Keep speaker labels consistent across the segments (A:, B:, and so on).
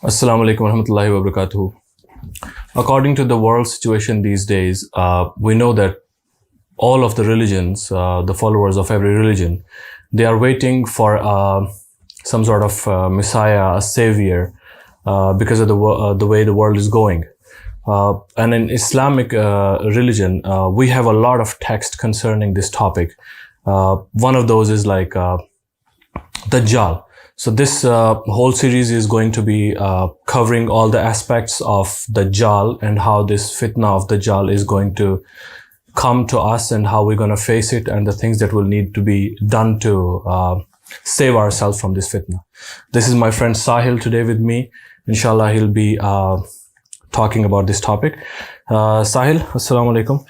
A: Assalamu alaikum warahmatullahi wabarakatuh. According to the world situation these days, we know that all of the religions, the followers of every religion, they are waiting for some sort of messiah, a savior, because of the way the world is going. And in Islamic religion, we have a lot of text concerning this topic. One of those is like Dajjal. So this whole series is going to be covering all the aspects of Dajjal and how this fitna of Dajjal is going to come to us and how we're going to face it and the things that will need to be done to save ourselves from this fitna. This is my friend Sahil today with me. Inshallah, he'll be talking about this topic. Sahil, assalamu alaikum.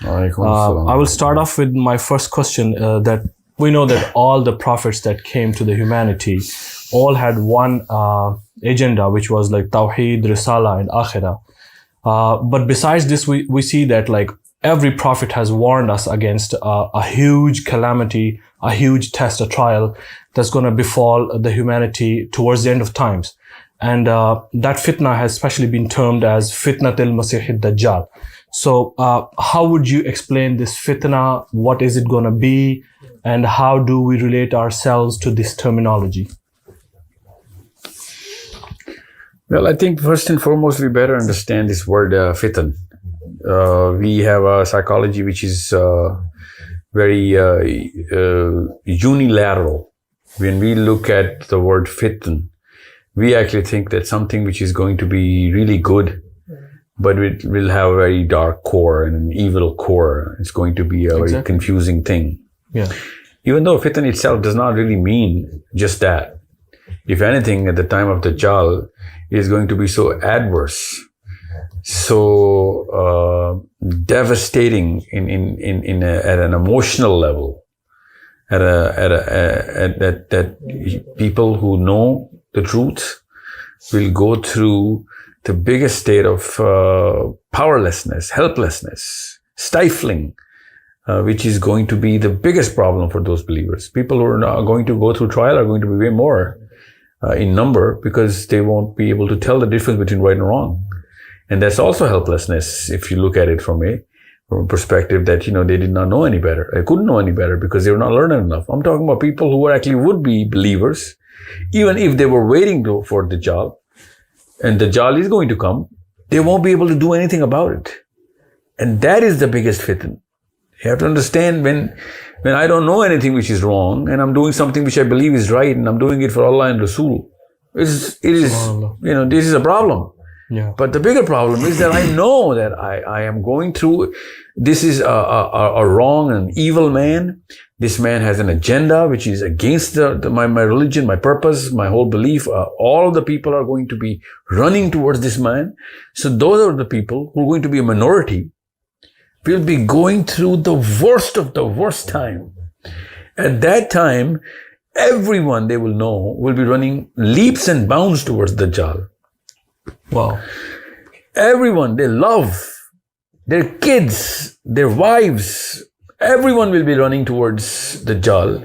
A: I will start off with my first question that we know that all the prophets that came to the humanity all had one agenda, which was like Tawheed, Risala, and Akhirah. But besides this, we see that like every prophet has warned us against a huge calamity, a huge test, a trial that's going to befall the humanity towards the end of times. And that fitna has especially been termed as Fitnatul Masih Dajjal. So how would you explain this fitna? What is it going to be? And how do we relate ourselves to this terminology?
B: Well, I think first and foremost, we better understand this word fitan. We have a psychology which is very unilateral. When we look at the word fitan, we actually think that something which is going to be really good, but it will have a very dark core and an evil core. It's going to be a very confusing thing.
A: Yeah.
B: Even though fitan itself does not really mean just that. If anything, at the time of Dajjal, it is going to be so adverse, so devastating at an emotional level, that people who know the truth will go through the biggest state of powerlessness, helplessness, stifling, which is going to be the biggest problem for those believers. People who are going to go through trial are going to be way more in number because they won't be able to tell the difference between right and wrong. And that's also helplessness if you look at it from a perspective that, they did not know any better. They couldn't know any better because they were not learned enough. I'm talking about people who actually would be believers, even if they were waiting for Dajjal, and Dajjal is going to come, they won't be able to do anything about it. And that is the biggest fitan. You have to understand when I don't know anything which is wrong and I'm doing something which I believe is right and I'm doing it for Allah and Rasul, it is this is a problem.
A: Yeah.
B: But the bigger problem is that I know that I am going through, this is a wrong and evil man. This man has an agenda which is against my religion, my purpose, my whole belief. All of the people are going to be running towards this man. So those are the people who are going to be a minority, will be going through the worst of the worst time. At that time, everyone they will know will be running leaps and bounds towards Dajjal.
A: Wow.
B: Everyone they love, their kids, their wives, everyone will be running towards Dajjal.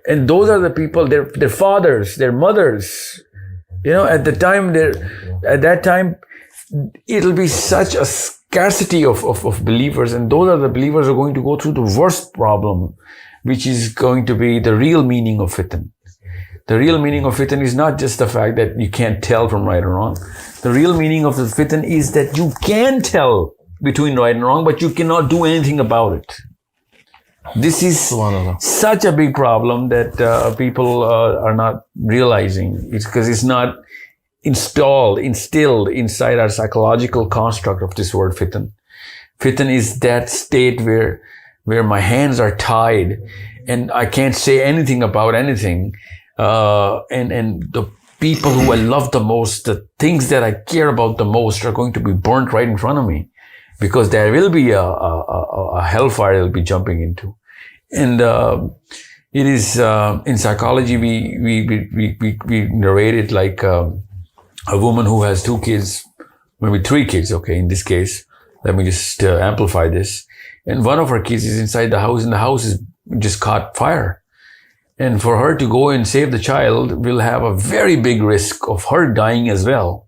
B: And those are the people, their fathers, their mothers. At that time, it'll be such a scarcity of believers, and those are the believers who are going to go through the worst problem, which is going to be the real meaning of fitan. The real meaning of fitan is not just the fact that you can't tell from right or wrong. The real meaning of the fitan is that you can tell between right and wrong, but you cannot do anything about it. This is such a big problem that people are not realizing. It's because it's not instilled inside our psychological construct of this word fitan. Fitan is that state where my hands are tied and I can't say anything about anything. And the people who I love the most, the things that I care about the most are going to be burnt right in front of me because there will be a hellfire I'll be jumping into. And it is in psychology we narrate it like a woman who has 2 kids, maybe 3 kids, okay, in this case. Let me just amplify this. And one of her kids is inside the house and the house is just caught fire. And for her to go and save the child will have a very big risk of her dying as well.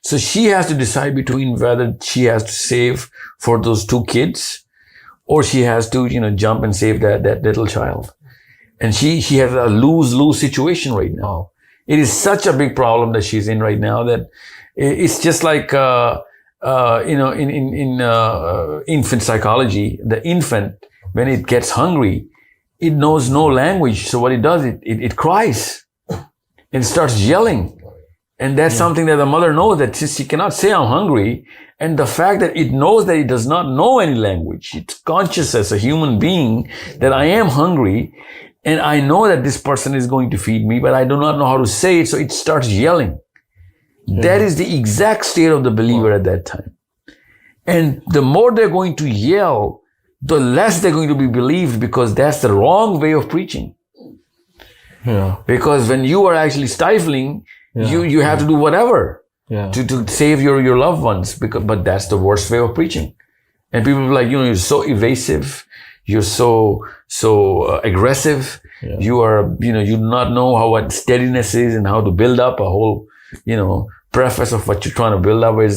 B: So she has to decide between whether she has to save for those 2 kids or she has to, jump and save that little child. And she has a lose-lose situation right now. It is such a big problem that she's in right now that it's just like, in infant psychology, the infant, when it gets hungry, it knows no language. So what it does, it cries and starts yelling. And that's something that the mother knows, that she cannot say I'm hungry. And the fact that it knows that it does not know any language, it's conscious as a human being that I am hungry and I know that this person is going to feed me, but I do not know how to say it. So it starts yelling. That is the exact state of the believer at that time. And the more they're going to yell, the less they're going to be believed, because that's the wrong way of preaching.
A: Yeah.
B: Because when you are actually stifling, you have to do whatever to save your loved ones. But that's the worst way of preaching. And people are like, you're so evasive. You're so aggressive. Yeah. You are, you do not know what steadiness is and how to build up a whole, preface of what you're trying to build up. Where's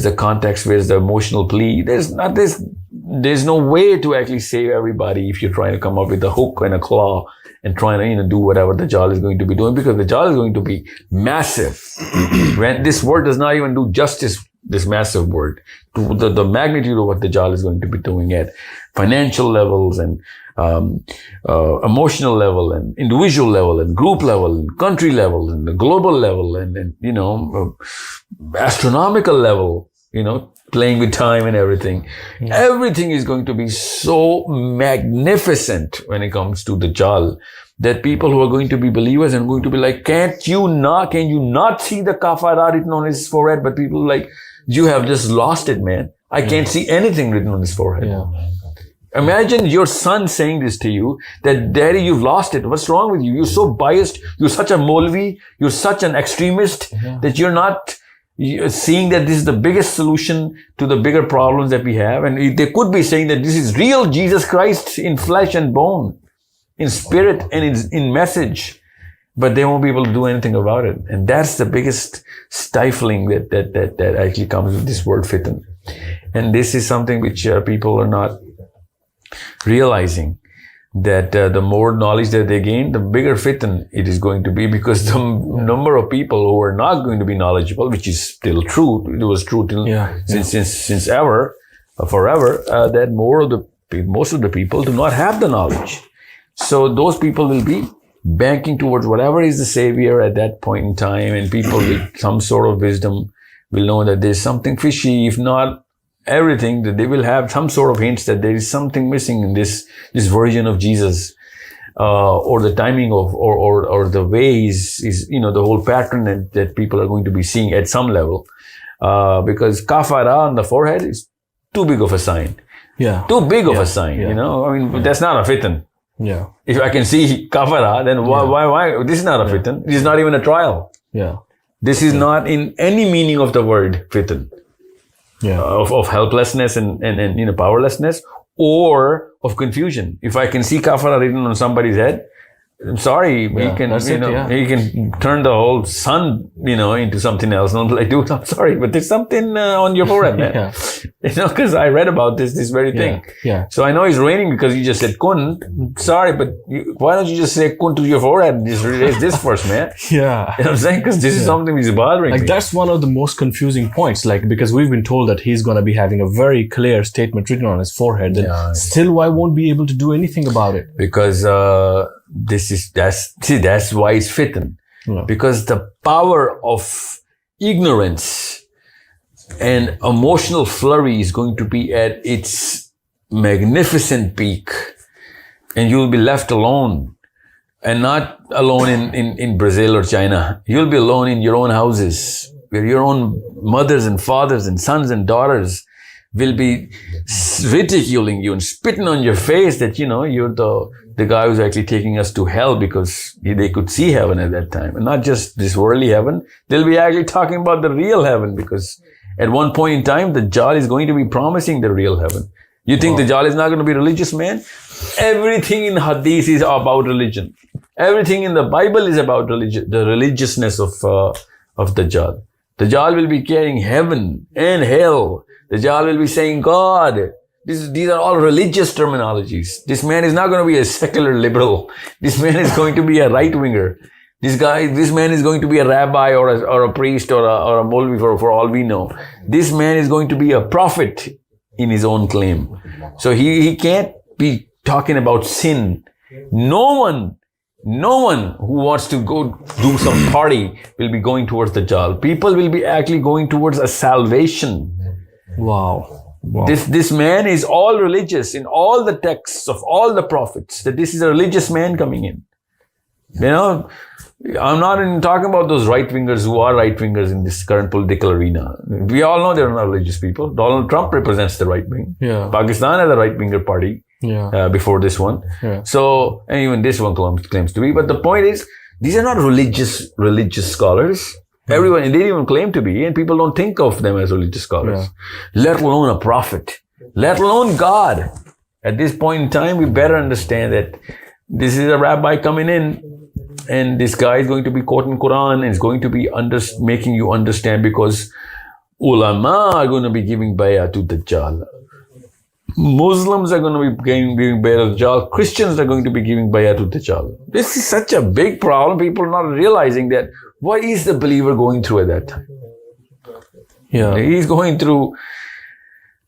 B: the context? Where's the emotional plea? There's no way to actually save everybody if you're trying to come up with a hook and a claw and trying to, do whatever the Dajjal is going to be doing, because the Dajjal is going to be massive. When this word does not even do justice, this massive word, to the magnitude of what the Dajjal is going to be doing at financial levels and emotional level and individual level and group level and country level and the global level and astronomical level, playing with time and everything. Yeah. Everything is going to be so magnificent when it comes to the Dajjal that people who are going to be believers and going to be like, can you not see the kafara written on his forehead? But people are like, you have just lost it, man. I can't see anything written on his forehead. Yeah. Imagine your son saying this to you, that daddy, you've lost it. What's wrong with you? You're so biased. You're such a Molvi. You're such an extremist that you're not seeing that this is the biggest solution to the bigger problems that we have. And they could be saying that this is real Jesus Christ in flesh and bone, in spirit and in message, but they won't be able to do anything about it. And that's the biggest stifling that actually comes with this word fitan. And this is something which people are not realizing, that the more knowledge that they gain, the bigger fitan it is going to be, because the number of people who are not going to be knowledgeable, which is still true, it was true till since ever, forever, that most of the people do not have the knowledge. So those people will be banking towards whatever is the savior at that point in time, and people with some sort of wisdom will know that there's something fishy, if not everything, that they will have some sort of hints that there is something missing in this version of Jesus, or the timing of, or the way is, the whole pattern that people are going to be seeing at some level. Because kafara on the forehead is too big of a sign. Yeah. Too big of a sign, that's not a fitan. Yeah. If I can see kafara, then why? This is not a fitan. This is not even a trial. Yeah. This is not in any meaning of the word fitan. Yeah. Of helplessness and powerlessness, or of confusion. If I can see kafara written on somebody's head, I'm sorry, he can turn the whole sun, into something else. And I'm like, dude, I'm sorry, but there's something on your forehead, man. Because I read about this very thing. Yeah. So I know it's raining because you just said kun. Sorry, but why don't you just say kun to your forehead and just erase this first, man? Yeah. You know what I'm saying? Because this is something which is bothering me.
A: That's one of the most confusing points, because we've been told that he's going to be having a very clear statement written on his forehead. Then still, why won't be able to do anything about it?
B: Because, that's why it's fitan. Yeah. Because the power of ignorance and emotional flurry is going to be at its magnificent peak, and you'll be left alone, and not alone in Brazil or China. You'll be alone in your own houses, where your own mothers and fathers and sons and daughters will be ridiculing you and spitting on your face that, you're the guy who's actually taking us to hell, because they could see heaven at that time. And not just this worldly heaven. They'll be actually talking about the real heaven, because at one point in time, the Dajjal is going to be promising the real heaven. You think the Dajjal is not going to be religious, man? Everything in Hadith is about religion. Everything in the Bible is about religion, the religiousness of Dajjal. The Dajjal will be carrying heaven and hell. Dajjal will be saying God. These are all religious terminologies. This man is not going to be a secular liberal. This man is going to be a right-winger. This man is going to be a rabbi or a priest or a Maulvi for all we know. This man is going to be a prophet in his own claim. So he can't be talking about sin. No one who wants to go do some party will be going towards Dajjal. People will be actually going towards a salvation.
A: Wow.
B: This man is all religious in all the texts of all the prophets, that this is a religious man coming in. You know, I'm not even talking about those right-wingers who are right-wingers in this current political arena. We all know they're not religious people. Donald Trump represents the right wing.
A: Yeah.
B: Pakistan has a right-winger party.
A: Yeah.
B: Before this one.
A: Yeah.
B: So, and even this one claims to be. But the point is, these are not religious scholars. Everyone, they didn't even claim to be, and people don't think of them as religious scholars. Yeah. Let alone a prophet. Let alone God. At this point in time, we better understand that this is a rabbi coming in, and this guy is going to be quoting Quran, and is going to be making you understand, because ulama are going to be giving bay'ah to Dajjal. Muslims are going to be giving bay'ah to Dajjal. Christians are going to be giving bay'ah to Dajjal. This is such a big problem. People are not realizing that. What is the believer going through at that time?
A: Yeah.
B: He's going through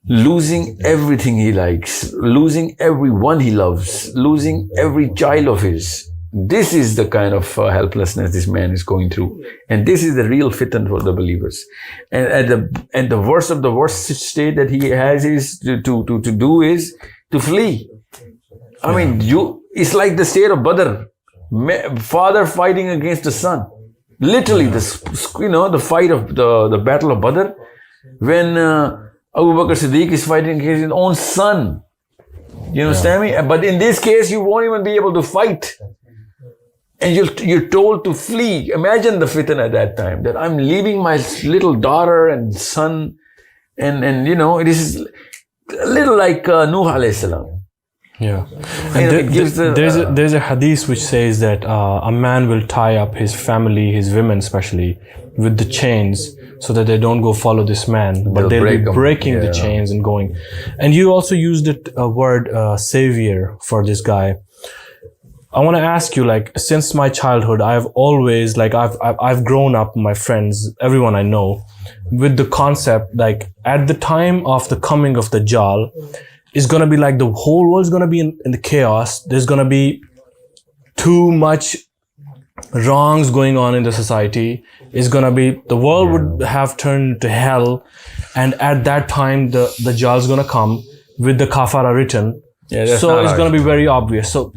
B: losing everything he likes, losing everyone he loves, losing every child of his. This is the kind of helplessness this man is going through. And this is the real fitan for the believers. And the worst of the worst state that he has is to do is to flee. I mean, it's like the state of Badr. Father fighting against the son. Literally, the fight of the battle of Badr, when Abu Bakr Siddiq is fighting against his own son. You understand me? But in this case, you won't even be able to fight. And you're told to flee. Imagine the fitan at that time, that I'm leaving my little daughter and son, and it is a little like Nuh alayhi salam.
A: Yeah, and there's a hadith which says that a man will tie up his family, his women especially, with the chains so that they don't go follow this man, but they'll be breaking the chains and going. And you also used a word savior for this guy. I want to ask you, like, since my childhood, I've always, like, I've grown up, my friends, everyone I know, with the concept, like, at the time of the coming of the Dajjal, it's going to be like the whole world's going to be in the chaos. There's going to be too much wrongs going on in the society. It's going to be, the world would have turned to hell. And at that time, the Dajjal's going to come with the kafara written.
B: Yeah,
A: so it's going to be very obvious. So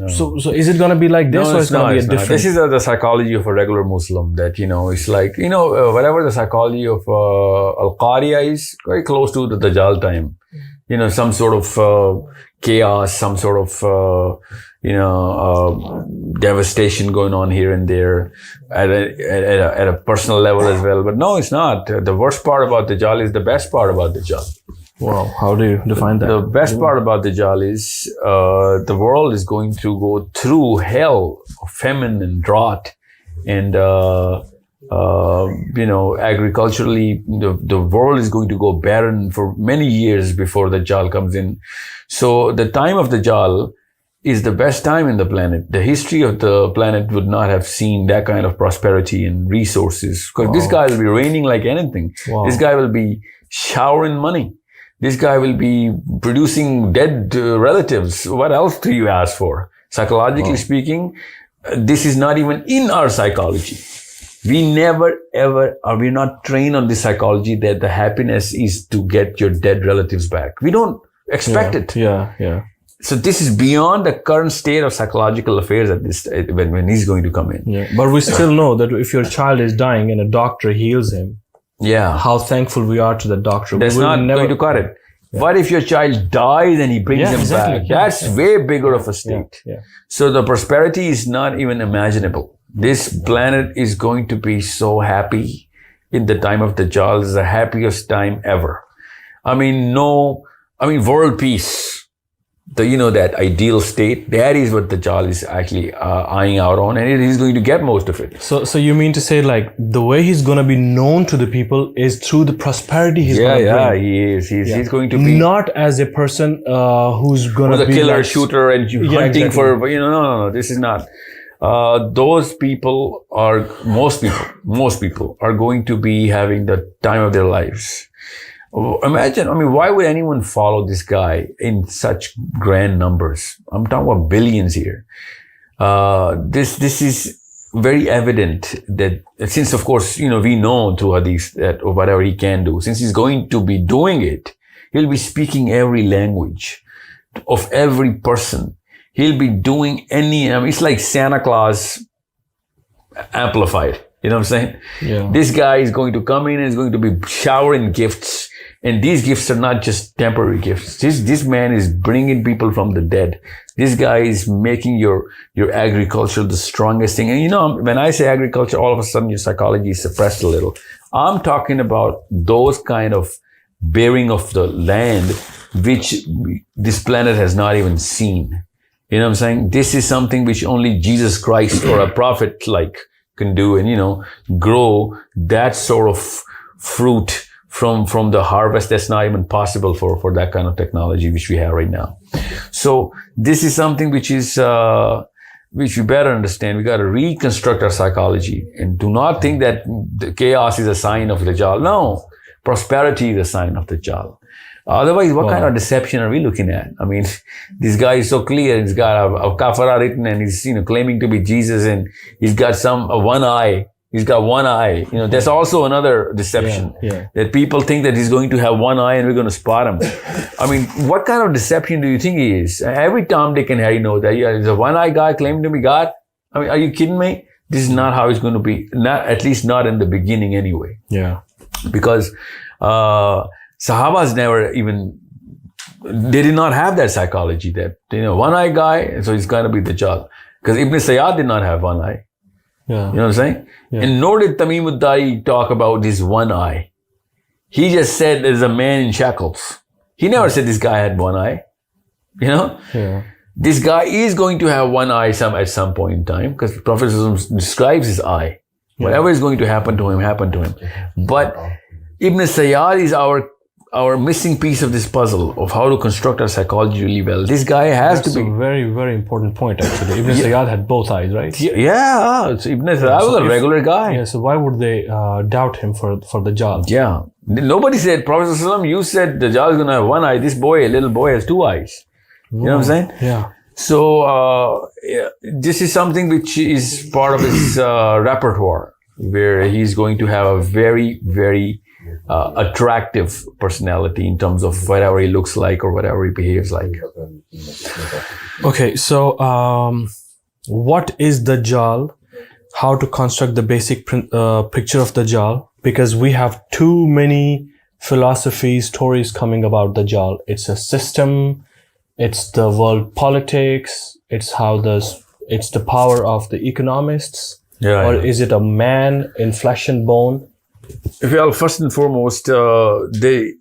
A: is it going to be like this, or it's going to be a different?
B: This is the psychology of a regular Muslim, that, it's like, whatever the psychology of Al-Qariya is, very close to the Dajjal time. Some sort of chaos, some sort of, devastation going on here and there at a personal level as well. But no, it's not. The worst part about Dajjal is the best part about Dajjal.
A: Wow. How do you define that?
B: The best part about Dajjal is the world is going to go through hell, famine and drought, and agriculturally, the world is going to go barren for many years before the Dajjal comes in. So the time of the Dajjal is the best time in the planet. The history of the planet would not have seen that kind of prosperity and resources, because this guy will be raining like anything. Wow. This guy will be showering money. This guy will be producing dead relatives. What else do you ask for? Psychologically speaking, this is not even in our psychology. We never, ever, we're not trained on this psychology that the happiness is to get your dead relatives back. We don't expect it.
A: Yeah.
B: So this is beyond the current state of psychological affairs at this when he's going to come in.
A: Yeah, but we still know that if your child is dying and a doctor heals him, how thankful we are to the doctor.
B: That's not going to cut it. Yeah. What if your child dies and he brings him back? That's way bigger of a state.
A: Yeah.
B: So the prosperity is not even imaginable. This planet is going to be so happy in the time of the Dajjal. It's the happiest time ever. World peace. that ideal state, that is what Dajjal is actually eyeing out on, and he's going to get most of it.
A: So you mean to say like the way he's going to be known to the people is through the prosperity he's going to bring?
B: He is. He's going to be
A: not as a person who's going to be
B: a killer,
A: like,
B: shooter, and hunting
A: exactly.
B: for no. This is not. Those people are most people are going to be having the time of their lives. Imagine, why would anyone follow this guy in such grand numbers? I'm talking about billions here. This is very evident that since, of course, we know through hadith that whatever he can do, since he's going to be doing it, he'll be speaking every language of every person. He'll be doing it's like Santa Claus amplified. You know what I'm saying?
A: Yeah.
B: This guy is going to come in and is going to be showering gifts. And these gifts are not just temporary gifts. This man is bringing people from the dead. This guy is making your agriculture the strongest thing. And when I say agriculture, all of a sudden your psychology is suppressed a little. I'm talking about those kind of bearing of the land, which this planet has not even seen. You know what I'm saying? This is something which only Jesus Christ or a prophet can do, and grow that sort of fruit from the harvest that's not even possible for that kind of technology which we have right now. So this is something which is which we better understand. We got to reconstruct our psychology, and do not think that the chaos is a sign of Dajjal. No, prosperity is a sign of Dajjal. Otherwise, what kind of deception are we looking at? This guy is so clear. He's got a kafara written, and he's claiming to be Jesus, and he's got one eye. He's got one eye. That's also another deception.
A: Yeah.
B: That people think that he's going to have one eye and we're going to spot him. What kind of deception do you think he is? Every Tom, Dick, and Harry knows that. Yeah, he's a one-eye guy claiming to be God. Are you kidding me? This is not how it's going to be. At least not in the beginning anyway.
A: Yeah.
B: Because Sahabas they did not have that psychology that, one-eye guy, so he's going to be Dajjal. Because Ibn Sayyad did not have one eye.
A: Yeah.
B: You know what I'm saying? Yeah. And nor did Tamim ud-Dari talk about this one eye. He just said there's a man in shackles. He never said this guy had one eye.
A: Yeah.
B: This guy is going to have one eye at some point in time, because the Prophet describes his eye. Yeah. Whatever is going to happen to him, happened to him. But Ibn Sayyad is our missing piece of this puzzle of how to construct our psychology really well. This guy has to be...
A: That's a very, very important point, actually. Ibn Sayyad had both eyes, right?
B: Yeah. So Ibn Sayyad was a regular guy.
A: Yeah, so why would they doubt him for Dajjal?
B: Yeah. Nobody said, Prophet ﷺ, you said Dajjal is going to have one eye. This little boy has two eyes. You know what I'm saying?
A: Yeah.
B: So this is something which is part of his repertoire, where he's going to have a very, very attractive personality in terms of whatever he looks like or whatever he behaves like.
A: Okay, so what is Dajjal? How to construct the basic picture of Dajjal? Because we have too many philosophies, stories coming about Dajjal. It's a system. It's the world politics. It's it's the power of the economists.
B: Yeah.
A: Or is it a man in flesh and bone?
B: Well, first and foremost, it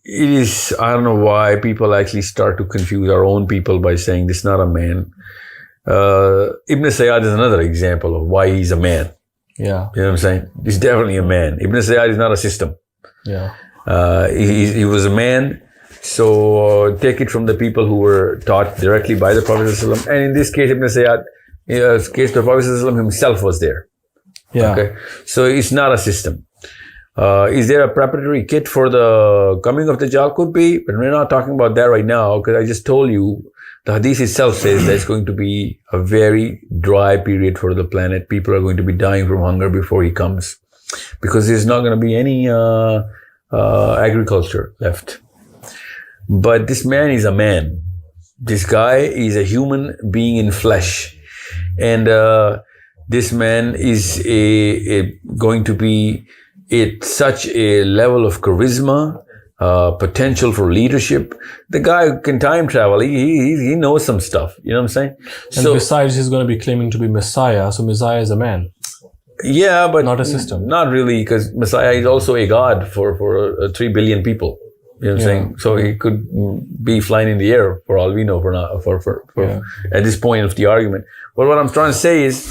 B: is, I don't know why people actually start to confuse our own people by saying this is not a man. Ibn Sayyad is another example of why he's a man.
A: Yeah.
B: You know what I'm saying? He's definitely a man. Ibn Sayyad is not a system.
A: Yeah.
B: He was a man. So take it from the people who were taught directly by the Prophet ﷺ. And in this case, Ibn Sayyad, in this case, the Prophet ﷺ himself was there.
A: Yeah.
B: Okay. So it's not a system. Is there a preparatory kit for the coming of Dajjal? Could be, but we're not talking about that right now, because I just told you the hadith itself says that it's going to be a very dry period for the planet. People are going to be dying from hunger before he comes, because there's not going to be any agriculture left. But this man is a man. This guy is a human being in flesh. And this man is going to be at such a level of charisma, potential for leadership. The guy can time travel. He knows some stuff. You know what I'm saying?
A: And besides, he's going to be claiming to be Messiah. So Messiah is a man.
B: Yeah, but
A: not a system.
B: Not really, because Messiah is also a god for 3 billion people. You know what I'm saying? So he could be flying in the air for all we know for now, for at this point of the argument. But what I'm trying to say is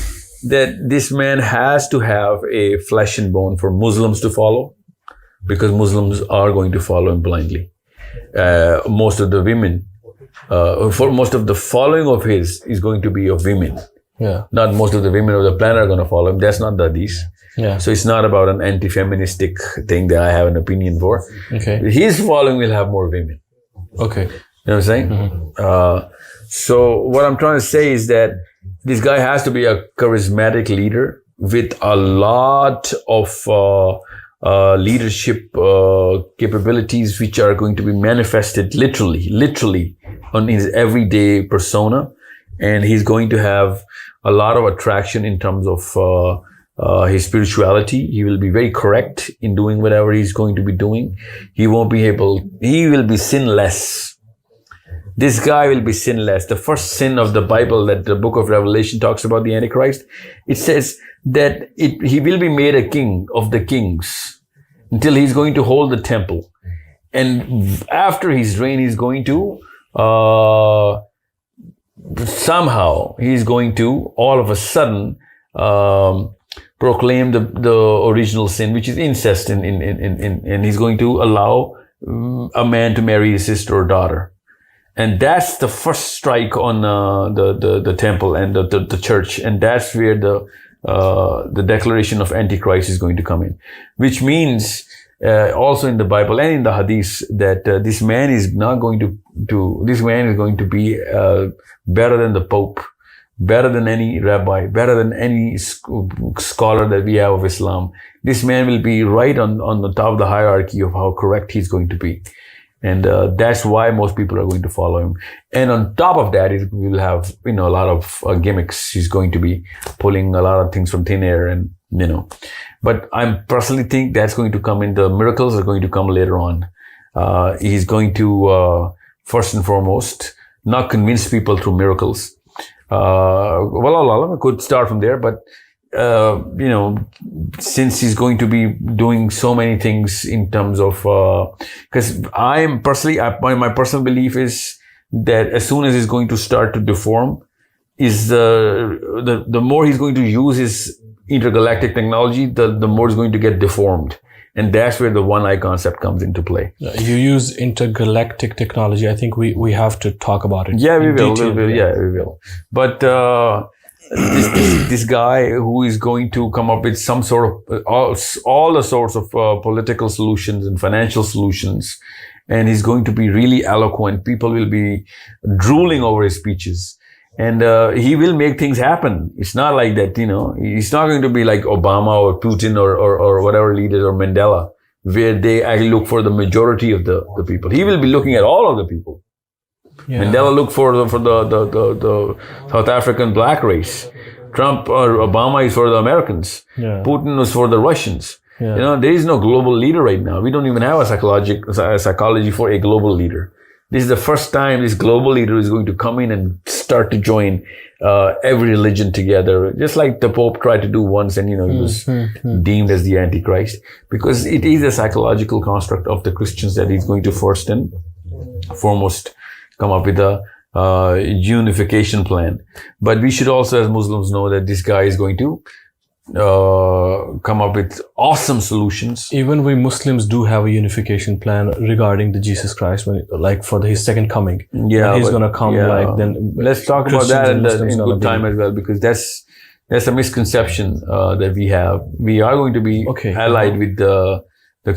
B: that this man has to have a flesh and bone for Muslims to follow, because Muslims are going to follow him blindly. Most of the women, for most of the following of his is going to be of women.
A: Yeah.
B: Not most of the women of the planet are going to follow him. That's not the hadith.
A: Yeah.
B: So it's not about an anti-feministic thing that I have an opinion for.
A: Okay.
B: His following will have more women.
A: Okay.
B: You know what I'm saying? So what I'm trying to say is that this guy has to be a charismatic leader with a lot of leadership capabilities, which are going to be manifested literally on his everyday persona. And he's going to have a lot of attraction in terms of his spirituality. He will be very correct in doing whatever he's going to be doing. He will be sinless. This guy will be sinless. The first sin of the Bible that the book of Revelation talks about the Antichrist, it says that he will be made a king of the kings until he's going to hold the temple. And after his reign, he's going to, somehow, he's going to, all of a sudden, proclaim the original sin, which is incest, and he's going to allow a man to marry his sister or daughter. And that's the first strike on the temple and the church, and that's where the declaration of Antichrist is going to come in, which means also in the Bible and in the Hadith that this man is going to be better than the Pope, better than any rabbi, better than any scholar that we have of Islam. This man will be right on the top of the hierarchy of how correct he's going to be. And that's why most people are going to follow him. And on top of that, he will have, a lot of gimmicks. He's going to be pulling a lot of things from thin air and, But I personally think that's going to come in. The miracles are going to come later on. He's going to, first and foremost, not convince people through miracles. Allah could start from there, but since he's going to be doing so many things in terms of, because my personal belief is that as soon as he's going to start to deform, is the more he's going to use his intergalactic technology, the more it's going to get deformed. And that's where the one eye concept comes into play.
A: You use intergalactic technology. I think we have to talk about it.
B: Yeah, we will. But this guy who is going to come up with some sort of all the sorts of political solutions and financial solutions, and he's going to be really eloquent. People will be drooling over his speeches. And he will make things happen. It's not like that, he's not going to be like Obama or Putin or whatever leader or Mandela, where they actually look for the majority of the people. He will be looking at all of the people. Yeah. Mandela looked for the South African black race. Trump or Obama is for the Americans. Yeah. Putin was for the Russians. Yeah. There is no global leader right now. We don't even have a psychology for a global leader. This is the first time this global leader is going to come in and start to join every religion together, just like the Pope tried to do once, and he was deemed as the Antichrist, because it is a psychological construct of the Christians that he's going to first and foremost come up with a unification plan. But we should also, as Muslims, know that this guy is going to come up with awesome solutions.
A: Even we Muslims do have a unification plan regarding the Jesus Christ, for his second coming.
B: Yeah,
A: he's gonna come. Then
B: let's talk about that in good time as well, because that's a misconception that we have. We are going to be allied with the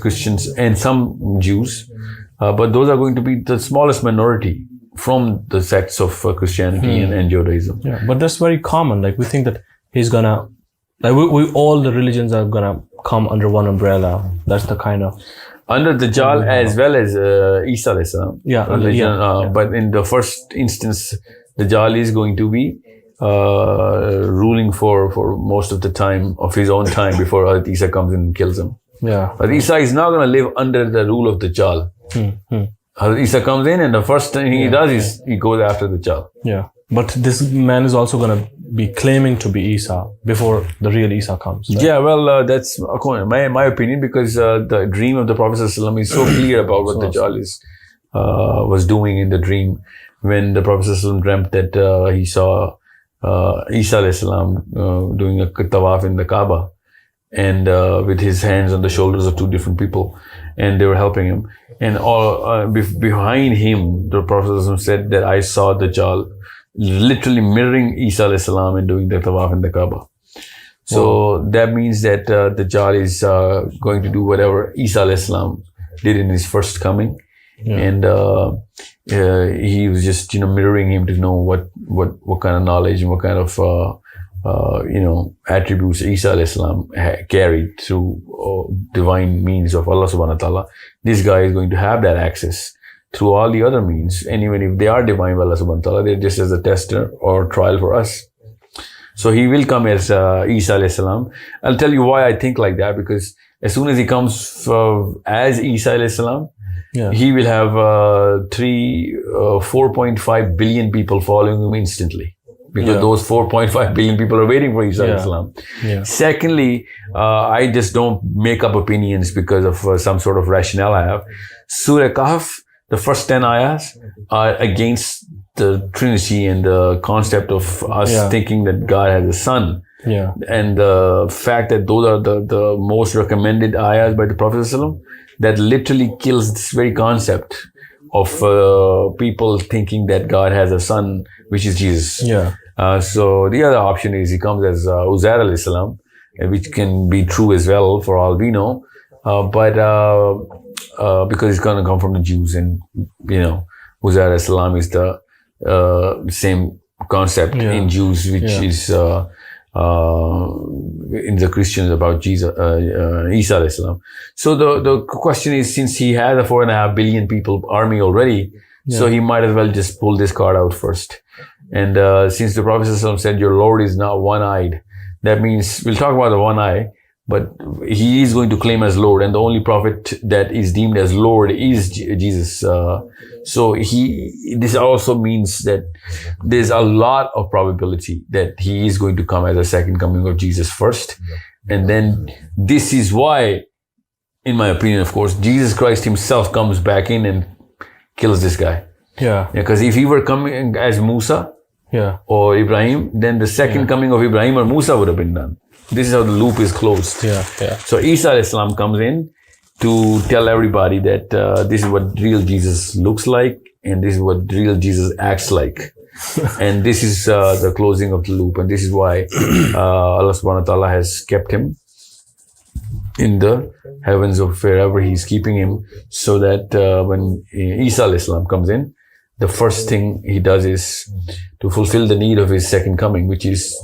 B: Christians and some Jews, but those are going to be the smallest minority from the sects of Christianity and Judaism.
A: Yeah, but that's very common. We think that he's gonna. We all the religions are gonna come under one umbrella. That's the kind of
B: under Dajjal as well as Isa religion.
A: Yeah.
B: But in the first instance, Dajjal is going to be ruling for most of the time of his own time before Hazrat Isa comes in and kills him.
A: Yeah.
B: But Isa is not going to live under the rule of Dajjal. Hazrat Isa comes in, and the first thing he does is he goes after Dajjal.
A: Yeah. But this man is also gonna be claiming to be Isa before the real Isa comes. Right?
B: Yeah, well, that's my opinion, because the dream of the Prophet ﷺ is so clear about what Dajjal was doing in the dream. When the Prophet ﷺ dreamt that he saw Isa ﷺ doing a tawaf in the Kaaba, and with his hands on the shoulders of two different people, and they were helping him. And all behind him, the Prophet ﷺ said that I saw Dajjal literally mirroring Isa alayhi salam and doing the tawaf in the Kaaba. So that means that Dajjal is going to do whatever Isa alayhi salam did in his first coming. And he was just, mirroring him to know what kind of knowledge and what kind of, attributes Isa alayhi salam carried through divine means of Allah subhanahu wa ta'ala. This guy is going to have that access through all the other means. And even if they are divine by Allah subhanahu wa ta'ala, they're just as a tester or trial for us. So he will come as Isa alayhi salam. I'll tell you why I think like that, because as soon as he comes as Isa alayhi salam, he will have 4.5 billion people following him instantly. Because those 4.5 billion people are waiting for Isa alayhi salam. Secondly, I just don't make up opinions because of some sort of rationale I have. Surah Al Kahf, the first 10 ayahs are against the Trinity and the concept of us thinking that God has a son. And the fact that those are the most recommended ayahs by the Prophet ﷺ, that literally kills this very concept of people thinking that God has a son, which is Jesus. So the other option is he comes as Uzair alayhi salam, which can be true as well for all we know. But because it's going to come from the Jews, and Uzair alayhi salam is the same concept in Jews, which is in the Christians about Jesus, Isa alayhi salam. So the question is, since he has a 4.5 billion people army already, so he might as well just pull this card out first. And since the Prophet ﷺ said your Lord is now one-eyed, that means we'll talk about the one eye, but he is going to claim as Lord, and the only prophet that is deemed as Lord is Jesus. So this also means that there's a lot of probability that he is going to come as a second coming of Jesus first. And then this is why, in my opinion, of course, Jesus Christ himself comes back in and kills this guy. Because if he were coming as Musa or Ibrahim, then the second coming of Ibrahim or Musa would have been done. This is how the loop is closed. So Isa alayhi salam comes in to tell everybody that this is what real Jesus looks like, and this is what real Jesus acts like. And this is the closing of the loop. And this is why Allah subhanahu wa ta'ala has kept him in the heavens of wherever he's keeping him, so that when Isa alayhi salam comes in, the first thing he does is to fulfill the need of his second coming, which is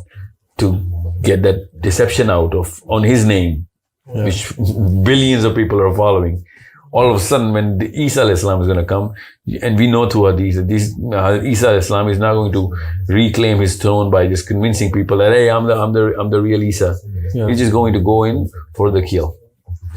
B: to get that deception out on his name, which billions of people are following. All of a sudden, when the Isa alayhi salam is going to come, and we know through Hadith that Isa alayhi salam is not going to reclaim his throne by just convincing people that, hey, I'm the real Isa. He's just going to go in for the kill.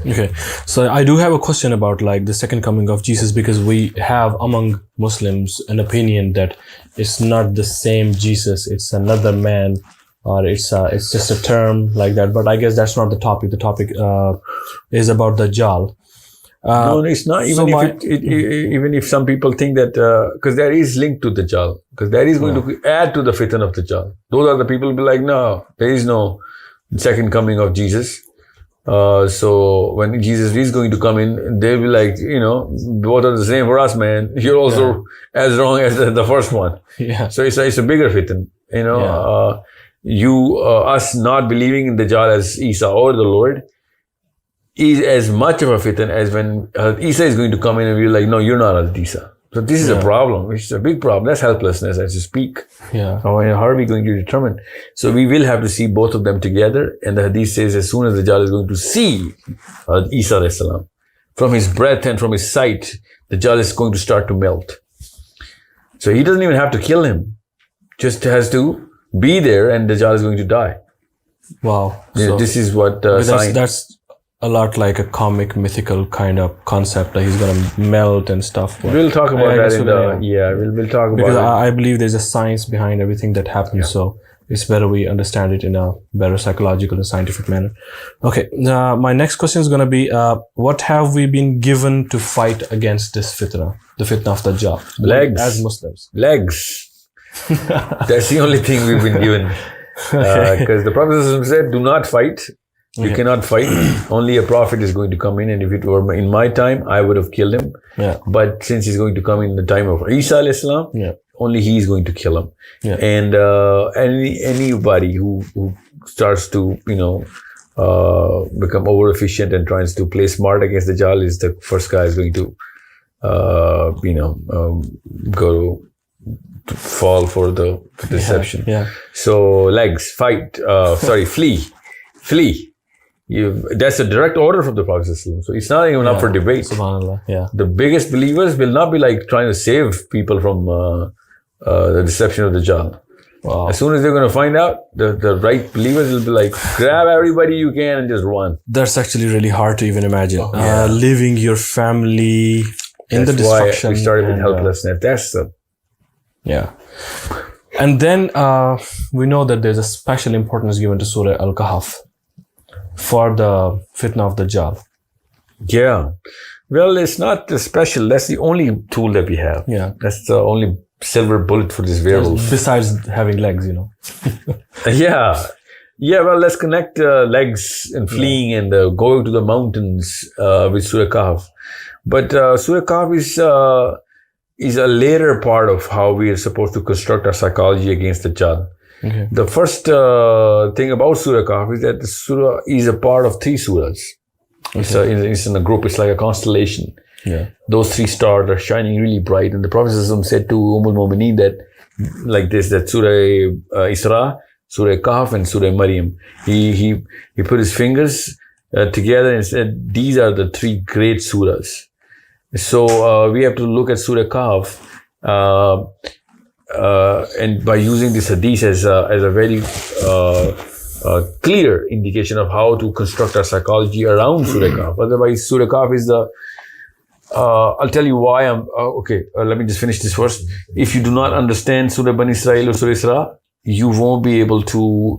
A: Okay, so I do have a question about like the second coming of Jesus, because we have among Muslims an opinion that it's not the same Jesus, it's another man, or it's just a term like that. But I guess that's not the topic. The topic is about Dajjal.
B: No, it's not. Even if some people think that, because there is link to Dajjal, because there is going to add to the fitan of Dajjal. Those are the people who be like, no, there is no second coming of Jesus. So when Jesus is going to come in, they'll be like, both are the same for us, man. You're also as wrong as the first one. So it's a bigger fitan. Us not believing in Dajjal as Isa or the Lord is as much of a fitan as when Isa is going to come in and we're like, no, you're not Hazrat Isa. So this is a problem, which is a big problem. That's helplessness, as you speak. How are we going to determine? So we will have to see both of them together. And the hadith says, as soon as Dajjal is going to see Isa alayhi salam, from his breath and from his sight, Dajjal is going to start to melt. So he doesn't even have to kill him. Just has to be there, and Dajjal is going to die.
A: Wow.
B: So this is what science...
A: That's a lot like a comic, mythical kind of concept that he's going to melt and stuff. But
B: we'll talk about that we'll talk about
A: because I believe there's a science behind everything that happens. So it's better we understand it in a better psychological and scientific manner. Okay, my next question is going to be, what have we been given to fight against this fitna, the fitna of Dajjal?
B: Legs.
A: As Muslims.
B: Legs. That's the only thing we've been given. Because the Prophet said, do not fight. You cannot fight. Only a prophet is going to come in, and if it were in my time, I would have killed him.
A: Yeah.
B: But since he's going to come in the time of Isa alayhi salam, only he is going to kill him.
A: Yeah.
B: And anybody who starts to become over efficient and tries to play smart against the Dajjal is the first guy is going to go to fall for the deception.
A: Yeah.
B: So legs, fight. Flee. That's a direct order from the Prophet. So it's not even up for debate.
A: Subhanallah. Yeah.
B: The biggest believers will not be like trying to save people from the deception of the Dajjal.
A: Wow.
B: As soon as they're going to find out, the right believers will be like, grab everybody you can and just run.
A: That's actually really hard to even imagine.
B: Yeah.
A: Leaving your family in the destruction.
B: Why we started with helplessness. That's the...
A: Yeah. And then we know that there's a special importance given to Surah Al Kahf for the fitna of Dajjal.
B: Yeah. Well, it's not special. That's the only tool that we have.
A: Yeah.
B: That's the only silver bullet for this werewolf.
A: Besides having legs,
B: Yeah. Yeah, well, let's connect legs and fleeing and going to the mountains with Surah Kahf. But Surah Kahf is a later part of how we are supposed to construct our psychology against the Dajjal.
A: Okay.
B: The first thing about Surah Kahf is that the surah is a part of 3 surahs. Okay. It's in a group. It's like a constellation.
A: Yeah.
B: Those 3 stars are shining really bright. And the Prophet said to Al-Mu'mineen that Surah Isra, Surah Kahf, and Surah Maryam. He put his fingers together and said, these are the 3 great surahs. So we have to look at Surah Kahf and by using this hadith as a very clear indication of how to construct our psychology around Surah Kahf. Otherwise, Surah Kahf is I'll tell you why let me just finish this first. If you do not understand Surah Bani Israel or Surah Isra, you won't be able to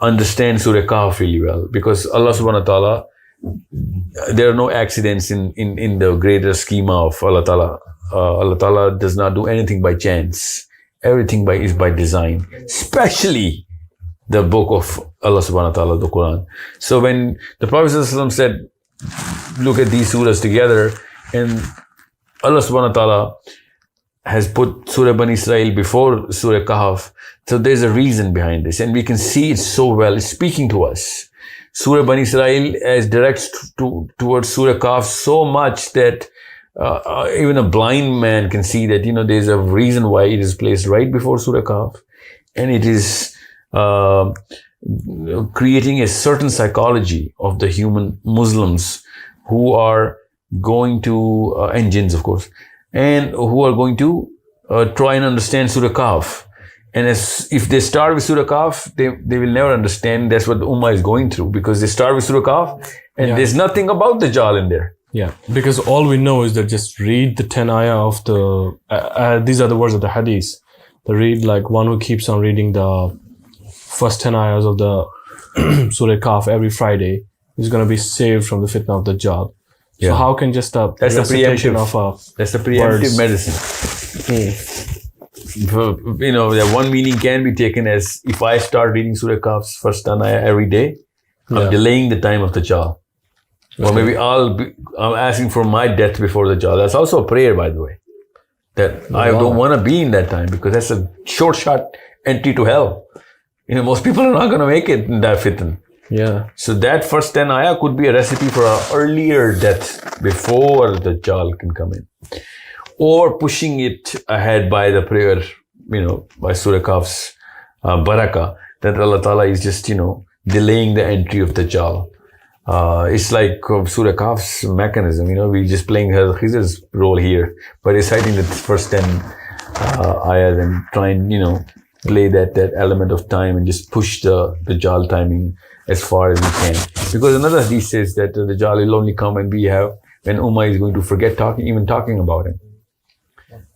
B: understand Surah Kahf really well, because Allah subhanahu wa ta'ala, there are no accidents in the greater schema of Allah Ta'ala. Allah Ta'ala does not do anything by chance. Everything is by design, especially the book of Allah subhanahu wa ta'ala, the Quran. So when the Prophet ﷺ said, look at these surahs together, and Allah subhanahu wa ta'ala has put Surah Bani Israel before Surah Kahf, so there's a reason behind this, and we can see it so well. It's speaking to us. Surah Bani Israel directs towards Surah Kahf so much that even a blind man can see that, there's a reason why it is placed right before Surah Kahf. And it is creating a certain psychology of the human Muslims who are going to, and jinns of course, and who are going to try and understand Surah Kahf. And if they start with Surah Kahf, they will never understand. That's what the Ummah is going through, because they start with Surah Kahf and there's nothing about the Dajjal in there.
A: Yeah, because all we know is that just read the 10 ayah of the, these are the words of the hadith. They read like one who keeps on reading the first 10 ayahs of the Surah Kahf every Friday is going to be saved from the fitna of the Dajjal. Yeah. So how can just a recitation of
B: that's the preemptive medicine. That one meaning can be taken as, if I start reading Surah Kahf's first 10 ayah every day, I'm delaying the time of the Dajjal. Or maybe I'm asking for my death before the Dajjal. That's also a prayer, by the way. That I don't want to be in that time, because that's a short shot entry to hell. Most people are not going to make it in that fitna.
A: Yeah.
B: So that first 10 ayah could be a recipe for an earlier death before the Dajjal can come in. Or pushing it ahead by the prayer, by Surah Kahf's barakah, that Allah Ta'ala is just, delaying the entry of the Dajjal. It's like Surah Kahf's mechanism, we're just playing his role here by reciting the first 10 ayahs and try and, play that element of time and just push the Dajjal timing as far as we can. Because another hadith says that the Dajjal will only come when Ummah is going to forget talking about him.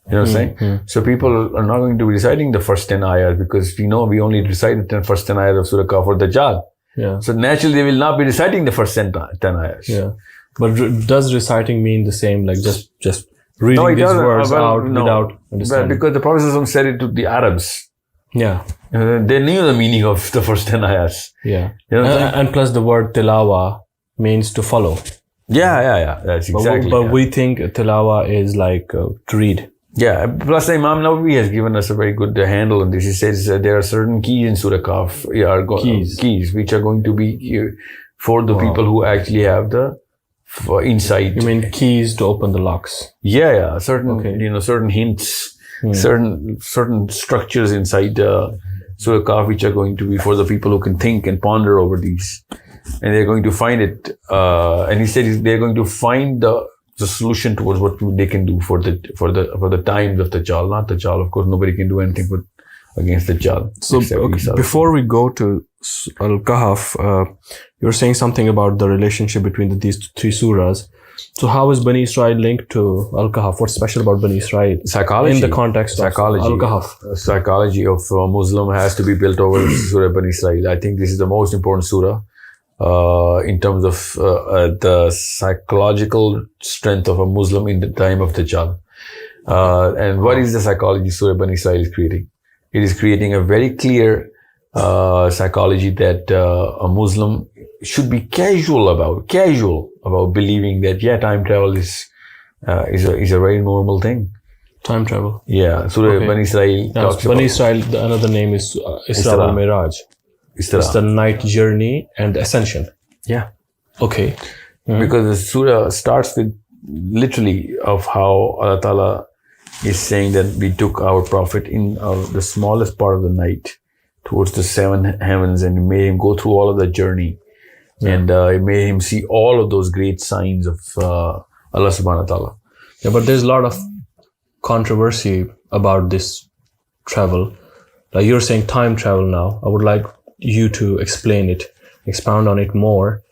B: You know what I'm saying? So people are not going to be reciting the first 10 ayahs because we know we only recite the first 10 ayahs of Surah Kahf or Dajjal.
A: Yeah.
B: So naturally they will not be reciting the first 10 ayahs.
A: Yeah. But does reciting mean the same, like just reading these words out without understanding?
B: Because the Prophet ﷺ said it to the Arabs.
A: Yeah.
B: They knew the meaning of the first 10 ayahs.
A: Yeah.
B: You know what I'm saying?
A: And plus the word tilawa means to follow.
B: Yeah. That's exactly.
A: But we think tilawa is like to read.
B: Yeah. Plus, Imam Nawawi has given us a very good handle on this. He says there are certain keys in Surah Kahf, keys which are going to be for the people who actually have the insight.
A: You mean keys to open the locks?
B: Yeah. Certain hints, certain structures inside Surah Kahf which are going to be for the people who can think and ponder over these. And they're going to find it. And he said they're going to find the solution towards what they can do for the times of Dajjal. Not Dajjal, of course, nobody can do anything against Dajjal.
A: So before we go to Al Kahf, you're saying something about the relationship between these three surahs. So how is Bani Israel linked to Al Kahf? What's special about Bani Israel?
B: Psychology.
A: In the context of Al Kahf.
B: Psychology of a Muslim has to be built over Surah Bani Israel. I think this is the most important surah. In terms of the psychological strength of a Muslim in the time of Dajjal. And what is the psychology Surah Bani Israel is creating? It is creating a very clear psychology that a Muslim should be casual about believing that, time travel is a very normal thing.
A: Time travel.
B: Yeah. Surah Bani Israel talks about...
A: Bani Israel, another name is Isra wal Miraj. It's the night journey and the ascension.
B: Yeah.
A: Okay.
B: Because the surah starts with literally of how Allah Ta'ala is saying that we took our Prophet in the smallest part of the night towards the seven heavens and made him go through all of that journey. Yeah. And it made him see all of those great signs of Allah Subhanahu wa Ta'ala.
A: Yeah, but there's a lot of controversy about this travel. Like you're saying time travel now. I would like you to explain it, expound on it more.